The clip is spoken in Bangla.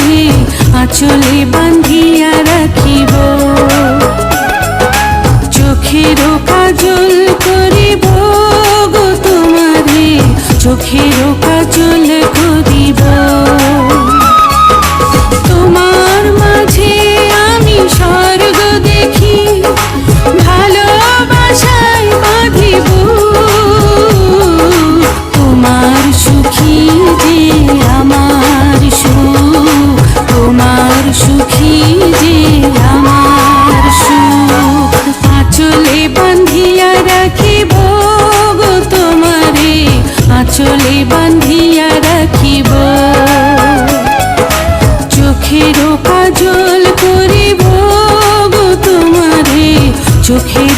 তোমারে আঁচলে বান্ধিয়া রাখিব। চোখেরও কাজল করিব গো তোমারে, চোখেরও কাজল করিব। তোমার মাঝে আমি স্বর্গ দেখি, ভালোবাসায় বাঁধিব। তোমার সুখী যে আমার সুখ, তোমার সুখী যে আমার সুখ। আঁচলে বান্ধিয়া রাখিব গো তোমারে, আঁচলে বান্ধিয়া রাখিব। চোখেরও কাজল করিব গো তোমারে, চোখে